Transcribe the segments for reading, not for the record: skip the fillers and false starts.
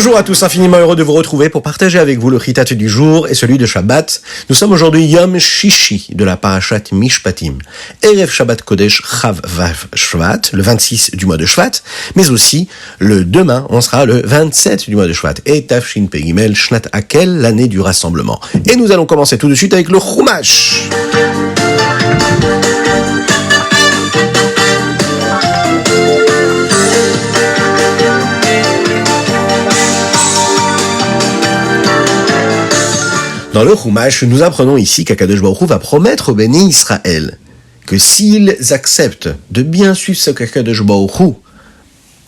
Bonjour à tous, infiniment heureux de vous retrouver pour partager avec vous le chitat du jour et celui de Shabbat. Nous sommes aujourd'hui Yom Shishi de la Parashat Mishpatim, Erev Shabbat Kodesh Chav Vav Shvat, le 26 du mois de Shvat, mais aussi demain, on sera le 27 du mois de Shvat, et Tafshin Pegimel Shnat Akel, l'année du rassemblement. Et nous allons commencer tout de suite avec le Chumash. Dans le Chumash, nous apprenons ici qu'Akadosh Baruch Hu va promettre aux bénis Israël que s'ils acceptent de bien suivre ce qu'Akadosh Baruch Hu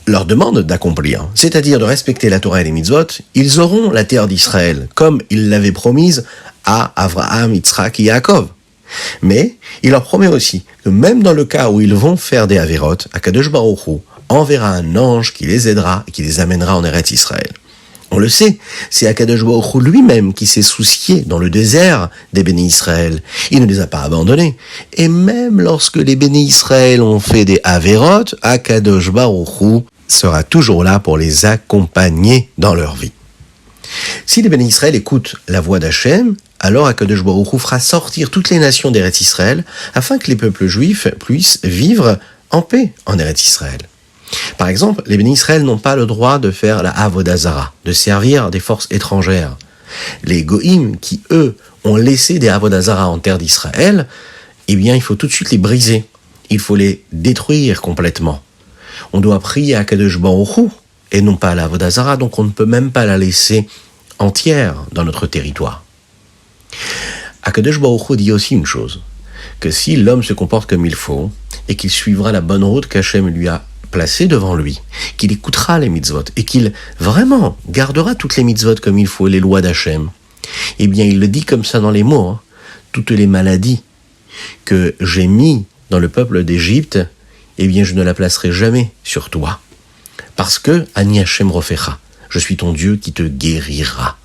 leur demande d'accomplir, c'est-à-dire de respecter la Torah et les mitzvot, ils auront la terre d'Israël, comme il l'avait promise à Avraham, Yitzhak et Yaakov. Mais il leur promet aussi que même dans le cas où ils vont faire des averot, Akadosh Baruch Hu enverra un ange qui les aidera et qui les amènera en Eretz Israël. On le sait, c'est Akadosh Baruch Hu lui-même qui s'est soucié dans le désert des bénis Israël. Il ne les a pas abandonnés. Et même lorsque les bénis Israël ont fait des averot, Akadosh Baruch Hu sera toujours là pour les accompagner dans leur vie. Si les bénis Israël écoutent la voix d'Hachem, alors Akadosh Baruch Hu fera sortir toutes les nations d'Eretz Israël afin que les peuples juifs puissent vivre en paix en Eretz Israël. Par exemple, les bénis Israël n'ont pas le droit de faire la Avodah Zara, de servir des forces étrangères. Les Goïm, qui eux, ont laissé des Avodah Zara en terre d'Israël, eh bien, il faut tout de suite les briser. Il faut les détruire complètement. On doit prier à Akadosh Baruch Hu, et non pas à la Avodah Zara, donc on ne peut même pas la laisser entière dans notre territoire. Akadosh Baruch Hu dit aussi une chose, que si l'homme se comporte comme il faut, et qu'il suivra la bonne route qu'Hachem lui a placé devant lui, qu'il écoutera les mitzvot et qu'il vraiment gardera toutes les mitzvot comme il faut, les lois d'Hachem, eh bien il le dit comme ça dans les mots, toutes les maladies que j'ai mis dans le peuple d'Égypte, eh bien je ne la placerai jamais sur toi. Parce que, Ani Hachem Rofecha, je suis ton Dieu qui te guérira.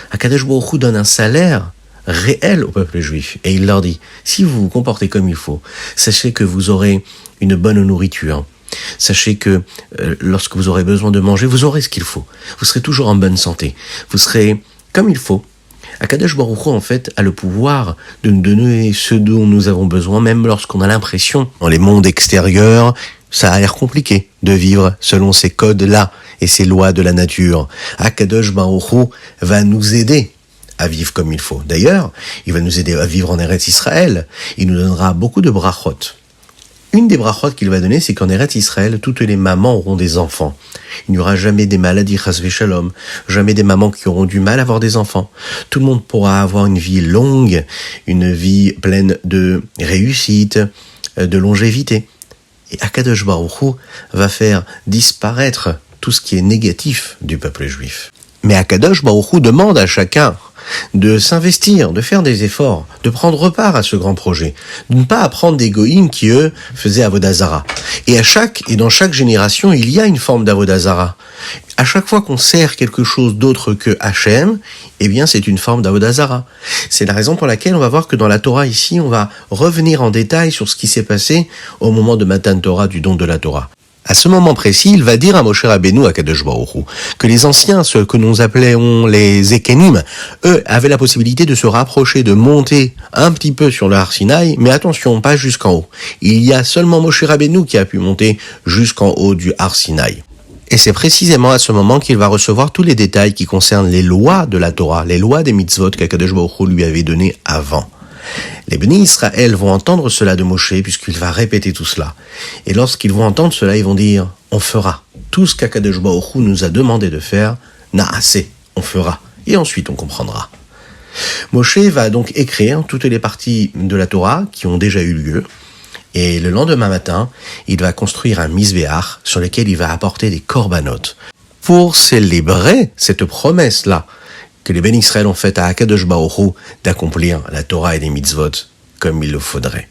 Akadosh Baruch Hu donne un salaire réel au peuple juif, et il leur dit, si vous vous comportez comme il faut, sachez que vous aurez une bonne nourriture. Sachez que lorsque vous aurez besoin de manger, vous aurez ce qu'il faut. Vous serez toujours en bonne santé. Vous serez comme il faut. Akadosh Baruch Hu, en fait, a le pouvoir de nous donner ce dont nous avons besoin, même lorsqu'on a l'impression, dans les mondes extérieurs, ça a l'air compliqué de vivre selon ces codes-là et ces lois de la nature. Akadosh Baruch Hu va nous aider à vivre comme il faut. D'ailleurs, il va nous aider à vivre en Eretz Israël. Il nous donnera beaucoup de brachot. Une des brachot qu'il va donner, c'est qu'en Eretz Israël, toutes les mamans auront des enfants. Il n'y aura jamais des maladies, chas v'shalom, jamais des mamans qui auront du mal à avoir des enfants. Tout le monde pourra avoir une vie longue, une vie pleine de réussite, de longévité. Et Akadosh Baruch Hu va faire disparaître tout ce qui est négatif du peuple juif. Mais Akadosh Baruch Hu demande à chacun de s'investir, de faire des efforts, de prendre part à ce grand projet, de ne pas apprendre des goïms qui, eux, faisaient Avodah Zara. Et dans chaque génération, il y a une forme d'Avodah Zara. À chaque fois qu'on sert quelque chose d'autre que Hachem, eh bien, c'est une forme d'Avodah Zara. C'est la raison pour laquelle on va voir que dans la Torah, ici, on va revenir en détail sur ce qui s'est passé au moment de Matan Torah, du don de la Torah. À ce moment précis, il va dire à Moshe Rabbeinu, à Kadosh Baruch Hu, que les anciens, ceux que nous appelons les Ekenim, eux, avaient la possibilité de se rapprocher, de monter un petit peu sur le Har Sinaï, mais attention, pas jusqu'en haut. Il y a seulement Moshe Rabbeinu qui a pu monter jusqu'en haut du Har Sinaï. Et c'est précisément à ce moment qu'il va recevoir tous les détails qui concernent les lois de la Torah, les lois des mitzvot qu'Akadosh Baruch Hu lui avait données avant. Les bénis Israël vont entendre cela de Moshe, puisqu'il va répéter tout cela. Et lorsqu'ils vont entendre cela, ils vont dire, on fera. Tout ce qu'Akadosh Baruch Hu nous a demandé de faire, na'aseh, on fera. Et ensuite, on comprendra. Moshe va donc écrire toutes les parties de la Torah qui ont déjà eu lieu. Et le lendemain matin, il va construire un misbéach sur lequel il va apporter des korbanot pour célébrer cette promesse-là que les bénis Israël ont fait à Akadosh Baruch Hu d'accomplir la Torah et les mitzvot comme il le faudrait.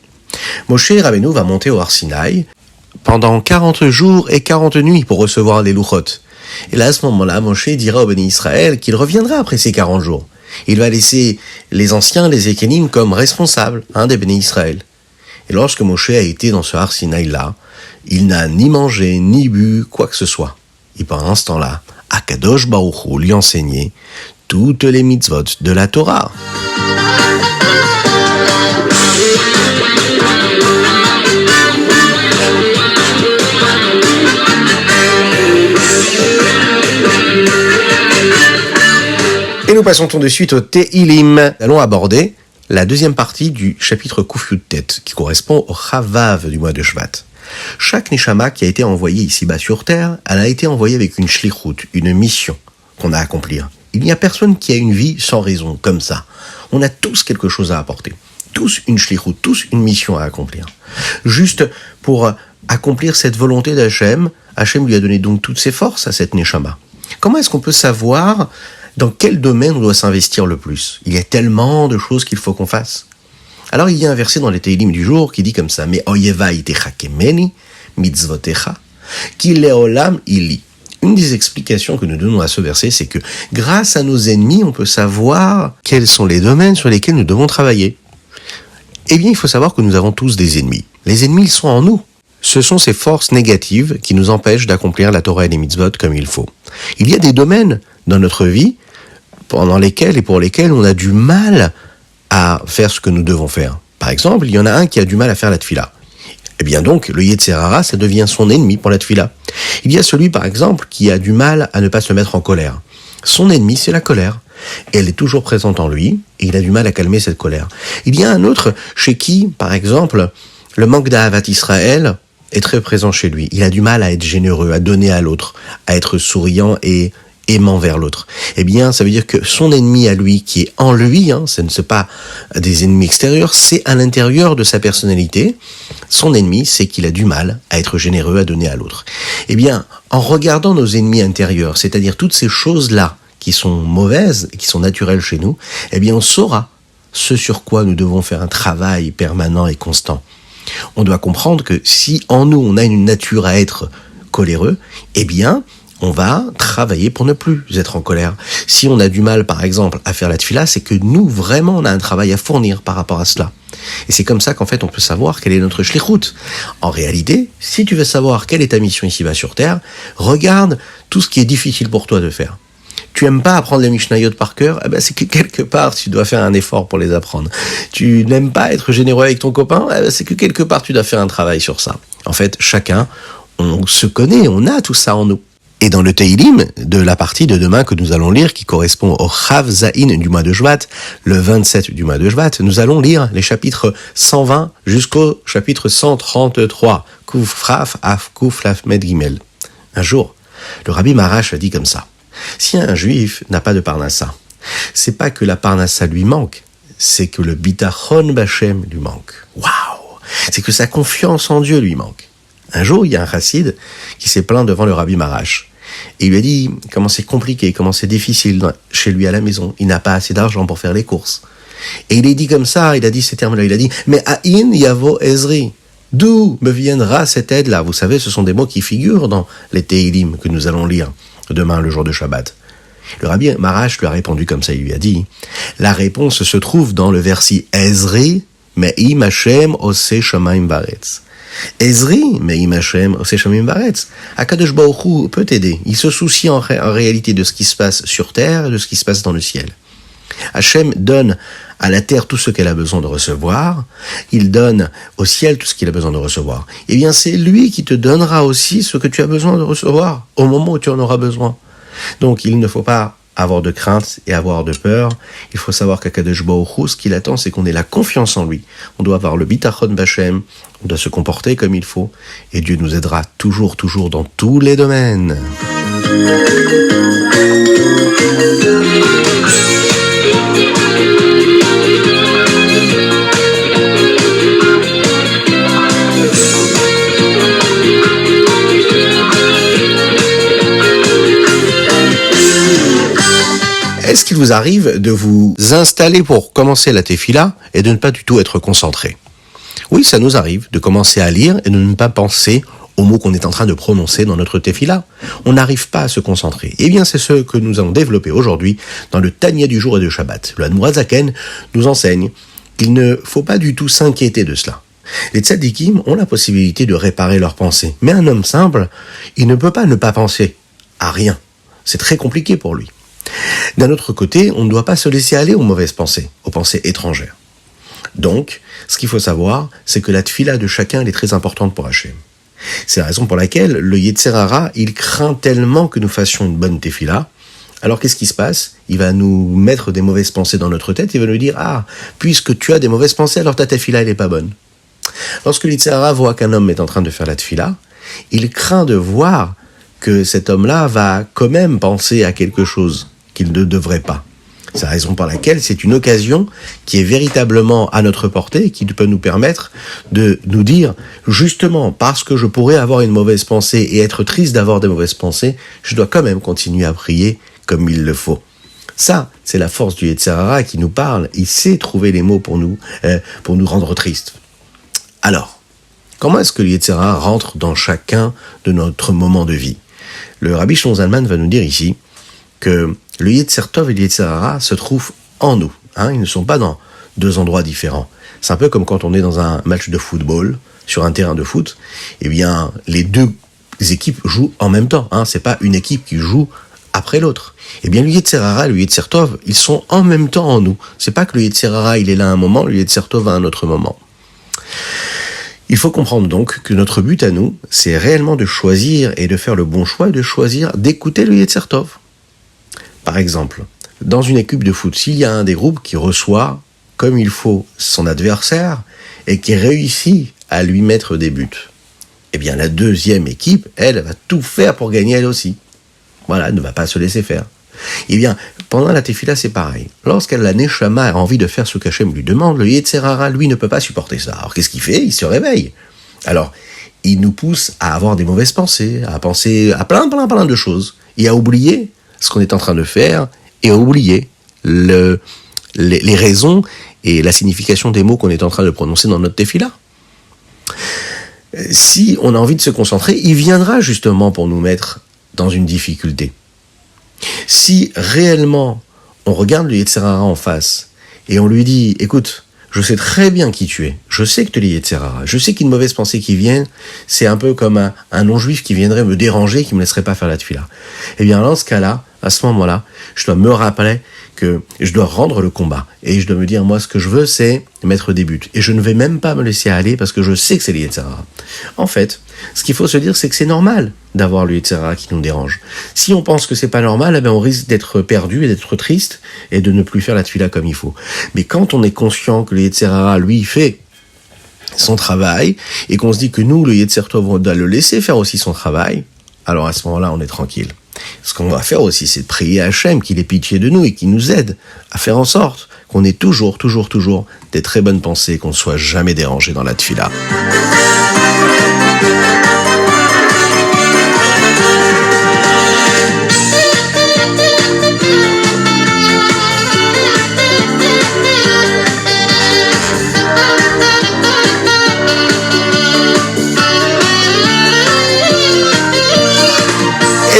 Moshe Rabbeinu va monter au Har Sinaï pendant 40 jours et 40 nuits pour recevoir les louchot. Et là, à ce moment-là, Moshe dira aux bénis Israël qu'il reviendra après ces 40 jours. Il va laisser les anciens, les Ekenim, comme responsables des bénis Israël. Et lorsque Moshe a été dans ce Har Sinaï-là, il n'a ni mangé, ni bu, quoi que ce soit. Et pendant ce temps-là, Akadosh Baruch Hu lui enseignait toutes les mitzvot de la Torah. Et nous passons tout de suite au Tehilim. Nous allons aborder la deuxième partie du chapitre Kuf Yud Tet, qui correspond au Chavav du mois de Shvat. Chaque Neshama qui a été envoyée ici-bas sur Terre, elle a été envoyée avec une shlichut, une mission qu'on a à accomplir. Il n'y a personne qui a une vie sans raison, comme ça. On a tous quelque chose à apporter. Tous une shlichut, tous une mission à accomplir. Juste pour accomplir cette volonté d'Hachem, Hachem lui a donné donc toutes ses forces à cette Neshama. Comment est-ce qu'on peut savoir dans quel domaine on doit s'investir le plus? Il y a tellement de choses qu'il faut qu'on fasse. Alors il y a un verset dans les Tehilim du jour qui dit comme ça: Mais oyeva itecha kemeni, mitzvotecha, ki leolam ili. Une des explications que nous donnons à ce verset, c'est que grâce à nos ennemis, on peut savoir quels sont les domaines sur lesquels nous devons travailler. Eh bien, il faut savoir que nous avons tous des ennemis. Les ennemis, ils sont en nous. Ce sont ces forces négatives qui nous empêchent d'accomplir la Torah et les mitzvot comme il faut. Il y a des domaines dans notre vie pendant lesquels et pour lesquels on a du mal à faire ce que nous devons faire. Par exemple, il y en a un qui a du mal à faire la tefila. Eh bien donc, le Yetzer Hara, ça devient son ennemi pour la tefila. Il y a celui, par exemple, qui a du mal à ne pas se mettre en colère. Son ennemi, c'est la colère. Elle est toujours présente en lui, et il a du mal à calmer cette colère. Il y a un autre chez qui, par exemple, le manque d'Ahavat Israël est très présent chez lui. Il a du mal à être généreux, à donner à l'autre, à être souriant et aimant vers l'autre. Eh bien, ça veut dire que son ennemi à lui, qui est en lui, ce n'est pas des ennemis extérieurs, c'est à l'intérieur de sa personnalité. Son ennemi, c'est qu'il a du mal à être généreux, à donner à l'autre. Eh bien, en regardant nos ennemis intérieurs, c'est-à-dire toutes ces choses-là qui sont mauvaises, qui sont naturelles chez nous, eh bien, on saura ce sur quoi nous devons faire un travail permanent et constant. On doit comprendre que si en nous, on a une nature à être coléreux, eh bien, on va travailler pour ne plus être en colère. Si on a du mal, par exemple, à faire la tefila, c'est que nous, vraiment, on a un travail à fournir par rapport à cela. Et c'est comme ça qu'en fait, on peut savoir quelle est notre shlichut. En réalité, si tu veux savoir quelle est ta mission ici-bas sur Terre, regarde tout ce qui est difficile pour toi de faire. Tu aimes pas apprendre les Mishnayot par cœur, eh ben c'est que quelque part tu dois faire un effort pour les apprendre. Tu n'aimes pas être généreux avec ton copain, eh ben c'est que quelque part tu dois faire un travail sur ça. En fait, chacun, on se connaît, on a tout ça en nous. Et dans le Tehilim, de la partie de demain que nous allons lire, qui correspond au Chav Zaïn du mois de Shvat, le 27 du mois de Shvat, nous allons lire les chapitres 120 jusqu'au chapitre 133, Kuf Raf Af Kuf Laf Med Gimel. Un jour, le Rabbi Marash a dit comme ça: si un juif n'a pas de parnassa, c'est pas que la parnassa lui manque, c'est que le bitachon bachem lui manque. Waouh! C'est que sa confiance en Dieu lui manque. Un jour, il y a un chassid qui s'est plaint devant le Rabbi Marash. Et il lui a dit comment c'est compliqué, comment c'est difficile chez lui à la maison. Il n'a pas assez d'argent pour faire les courses. Et il est dit comme ça, il a dit ces termes-là, il a dit « Mais Aïn Yavo Ezri ». D'où me viendra cette aide-là? Vous savez, ce sont des mots qui figurent dans les Tehilim que nous allons lire demain, le jour de Shabbat. Le Rabbi Marash lui a répondu comme ça, il lui a dit « La réponse se trouve dans le verset « Ezri me'im Hashem ose shamayim baretz ». Ezri, me'im Hashem ose shamayim baretz. Akadosh Baruch Hu peut t'aider. Il se soucie en réalité de ce qui se passe sur terre et de ce qui se passe dans le ciel. Hachem donne à la terre tout ce qu'elle a besoin de recevoir, il donne au ciel tout ce qu'il a besoin de recevoir. Eh bien, c'est lui qui te donnera aussi ce que tu as besoin de recevoir, au moment où tu en auras besoin. Donc, il ne faut pas avoir de crainte et avoir de peur. Il faut savoir qu'Akadosh Baruch Hu, ce qu'il attend, c'est qu'on ait la confiance en lui. On doit avoir le bitachon b'Hashem, on doit se comporter comme il faut, et Dieu nous aidera toujours, toujours dans tous les domaines. Est-ce qu'il vous arrive de vous installer pour commencer la tefila et de ne pas du tout être concentré? Oui, ça nous arrive de commencer à lire et de ne pas penser aux mots qu'on est en train de prononcer dans notre tefila. On n'arrive pas à se concentrer. Eh bien, c'est ce que nous allons développer aujourd'hui dans le Tanya du jour et de Shabbat. Le Admoura Zaken nous enseigne qu'il ne faut pas du tout s'inquiéter de cela. Les tzadikim ont la possibilité de réparer leurs pensées. Mais un homme simple, il ne peut pas ne pas penser à rien. C'est très compliqué pour lui. D'un autre côté, on ne doit pas se laisser aller aux mauvaises pensées, aux pensées étrangères. Donc, ce qu'il faut savoir, c'est que la tfila de chacun elle est très importante pour Hachem. C'est la raison pour laquelle le Yetzer Hara, il craint tellement que nous fassions une bonne tefila. Alors qu'est-ce qui se passe ? Il va nous mettre des mauvaises pensées dans notre tête, il va nous dire « Ah, puisque tu as des mauvaises pensées, alors ta tefila, elle n'est pas bonne. » Lorsque le Yetzer Hara voit qu'un homme est en train de faire la tefila, il craint de voir que cet homme-là va quand même penser à quelque chose qu'il ne devrait pas. C'est la raison pour laquelle c'est une occasion qui est véritablement à notre portée et qui peut nous permettre de nous dire, justement, parce que je pourrais avoir une mauvaise pensée et être triste d'avoir des mauvaises pensées, je dois quand même continuer à prier comme il le faut. Ça, c'est la force du Yetzer Hara qui nous parle. Il sait trouver les mots pour nous rendre tristes. Alors, comment est-ce que le Yetzer Hara rentre dans chacun de notre moment de vie ? Le Rabbi Shlomo Zalman va nous dire ici que le Yetzer Tov et le Yetzer Hara se trouvent en nous. Ils ne sont pas dans deux endroits différents. C'est un peu comme quand on est dans un match de football, sur un terrain de foot, eh bien, les deux équipes jouent en même temps. C'est pas une équipe qui joue après l'autre. Eh bien, le Yetzer Hara et le Yetzer Tov, ils sont en même temps en nous. C'est pas que le Yetzer Hara, il est là à un moment, le Yetzer Tov à un autre moment. Il faut comprendre donc que notre but à nous, c'est réellement de choisir et de faire le bon choix, de choisir d'écouter le Yetzer Tov. Par exemple, dans une équipe de foot, s'il y a un des groupes qui reçoit comme il faut son adversaire et qui réussit à lui mettre des buts, eh bien la deuxième équipe, elle va tout faire pour gagner elle aussi. Voilà, elle ne va pas se laisser faire. Eh bien, pendant la tefila, c'est pareil. Lorsqu'elle, la Neshama, a envie de faire ce qu'Hachem lui demande, le Yetzer Hara, lui, ne peut pas supporter ça. Alors, qu'est-ce qu'il fait ? Il se réveille. Alors, il nous pousse à avoir des mauvaises pensées, à penser à plein de choses, et à oublier ce qu'on est en train de faire, et à oublier les raisons et la signification des mots qu'on est en train de prononcer dans notre tefila. Si on a envie de se concentrer, il viendra justement pour nous mettre dans une difficulté. Si réellement on regarde le Yetzer Hara en face et on lui dit « Écoute, je sais très bien qui tu es, je sais que tu es le Yetzer Hara, je sais qu'une mauvaise pensée qui vient, c'est un peu comme un non-juif qui viendrait me déranger, qui me laisserait pas faire la tefila. » Eh bien, dans ce cas-là, à ce moment-là, je dois me rappeler que je dois rendre le combat. Et je dois me dire, moi, ce que je veux, c'est mettre des buts. Et je ne vais même pas me laisser aller parce que je sais que c'est le Yetzer Hara. En fait, ce qu'il faut se dire, c'est que c'est normal d'avoir le Yetzer Hara qui nous dérange. Si on pense que c'est pas normal, eh bien, on risque d'être perdu et d'être triste et de ne plus faire la tefila comme il faut. Mais quand on est conscient que le Yetzer Hara, lui, fait son travail et qu'on se dit que nous, le Yetzer Tov, on doit le laisser faire aussi son travail, alors à ce moment-là, on est tranquille. Ce qu'on va faire aussi, c'est de prier à Hachem qu'il ait pitié de nous et qu'il nous aide à faire en sorte qu'on ait toujours des très bonnes pensées, qu'on ne soit jamais dérangé dans la tefila.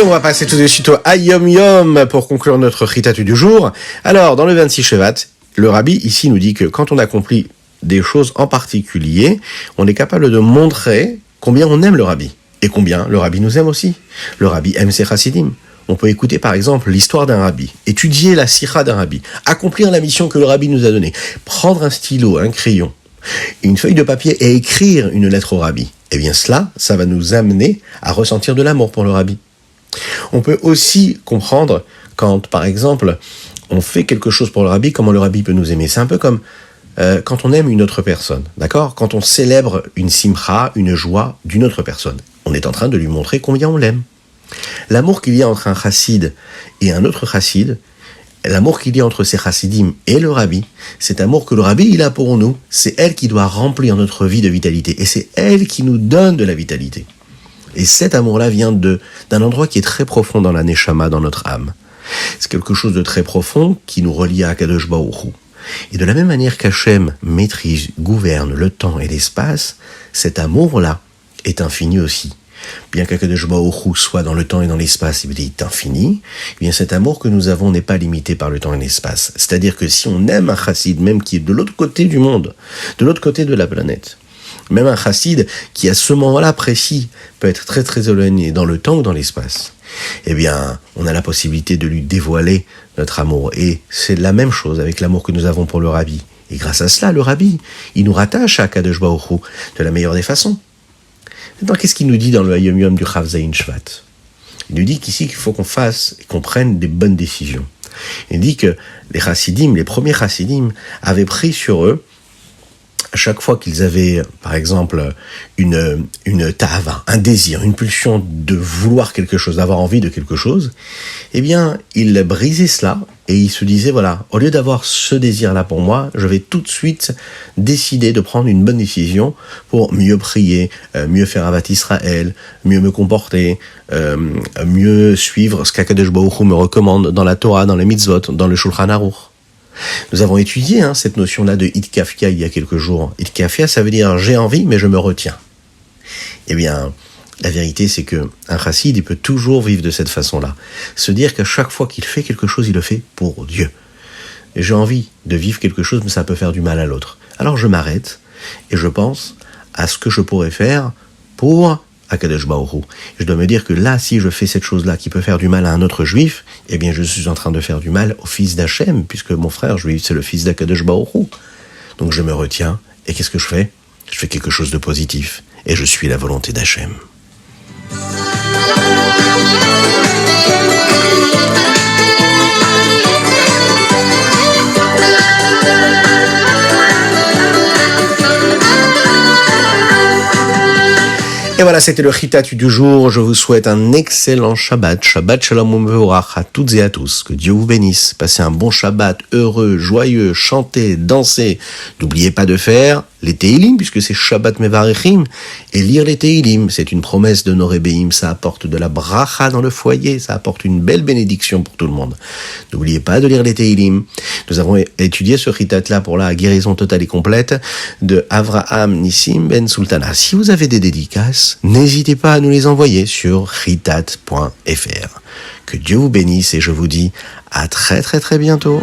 On va passer tout de suite au Hayom Yom pour conclure notre Chitatu du jour. Alors, dans le 26 Shevat, le Rabbi ici nous dit que quand on accomplit des choses en particulier, on est capable de montrer combien on aime le Rabbi et combien le Rabbi nous aime aussi. Le Rabbi aime ses chassidim. On peut écouter par exemple l'histoire d'un Rabbi, étudier la sikha d'un Rabbi, accomplir la mission que le Rabbi nous a donnée, prendre un stylo, un crayon, une feuille de papier et écrire une lettre au Rabbi. Eh bien cela, ça va nous amener à ressentir de l'amour pour le Rabbi. On peut aussi comprendre quand, par exemple, on fait quelque chose pour le Rabbi, comment le Rabbi peut nous aimer. C'est un peu comme quand on aime une autre personne, d'accord ? Quand on célèbre une simcha, une joie d'une autre personne, on est en train de lui montrer combien on l'aime. L'amour qu'il y a entre un chassid et un autre chassid, l'amour qu'il y a entre ces chassidim et le Rabbi, cet amour que le Rabbi il a pour nous, c'est elle qui doit remplir notre vie de vitalité, et c'est elle qui nous donne de la vitalité. Et cet amour-là vient d'un endroit qui est très profond dans la Neshama, dans notre âme. C'est quelque chose de très profond qui nous relie à Akadosh Baruch Hu. Et de la même manière qu'Hachem maîtrise, gouverne le temps et l'espace, cet amour-là est infini aussi. Bien qu'Akadosh Baruch Hu soit dans le temps et dans l'espace, il est infini, eh bien cet amour que nous avons n'est pas limité par le temps et l'espace. C'est-à-dire que si on aime un chassid, même qui est de l'autre côté du monde, de l'autre côté de la planète, même un chassid qui à ce moment-là précis peut être très très éloigné dans le temps ou dans l'espace, eh bien, on a la possibilité de lui dévoiler notre amour. Et c'est la même chose avec l'amour que nous avons pour le Rabbi. Et grâce à cela, le Rabbi, il nous rattache à Kadosh Baruch Hu de la meilleure des façons. Maintenant, qu'est-ce qu'il nous dit dans le Hayom Yom du Chav Zayin Shvat? Il nous dit qu'ici, qu'il faut qu'on fasse et qu'on prenne des bonnes décisions. Il dit que les chassidim, les premiers chassidim, avaient pris sur eux, à chaque fois qu'ils avaient, par exemple, une ta'ava, un désir, une pulsion de vouloir quelque chose, d'avoir envie de quelque chose, eh bien, ils brisaient cela et ils se disaient, voilà, au lieu d'avoir ce désir-là pour moi, je vais tout de suite décider de prendre une bonne décision pour mieux prier, mieux faire Avat Israël, mieux me comporter, mieux suivre ce qu'Akadosh Baruch Hu me recommande dans la Torah, dans les mitzvot, dans le Shulchan Aruch. Nous avons étudié cette notion-là de Hitkafia il y a quelques jours. Hitkafia, ça veut dire j'ai envie, mais je me retiens. Eh bien, la vérité, c'est que un chassid, il peut toujours vivre de cette façon-là. Se dire qu'à chaque fois qu'il fait quelque chose, il le fait pour Dieu. Et j'ai envie de vivre quelque chose, mais ça peut faire du mal à l'autre. Alors je m'arrête et je pense à ce que je pourrais faire pour Akadosh Baruch Hu. Je dois me dire que là, si je fais cette chose-là qui peut faire du mal à un autre juif, eh bien, je suis en train de faire du mal au fils d'Hachem, puisque mon frère juif, c'est le fils d'Akadosh Baruch Hu. Donc je me retiens, et qu'est-ce que je fais? Je fais quelque chose de positif, et je suis la volonté d'Hachem. Et voilà, c'était le Chitatu du jour. Je vous souhaite un excellent Shabbat. Shabbat Shalom Umevorach à toutes et à tous. Que Dieu vous bénisse. Passez un bon Shabbat, heureux, joyeux, chantez, dansez. N'oubliez pas de faire les Teilim, puisque c'est Shabbat Mevarechim. Et lire les Teilim, c'est une promesse de nos Rebbeim. Ça apporte de la bracha dans le foyer. Ça apporte une belle bénédiction pour tout le monde. N'oubliez pas de lire les Teilim. Nous avons étudié ce Chitat-là pour la guérison totale et complète de Avraham Nissim Ben Sultana. Si vous avez des dédicaces, n'hésitez pas à nous les envoyer sur chitat.fr. Que Dieu vous bénisse et je vous dis à très très très bientôt.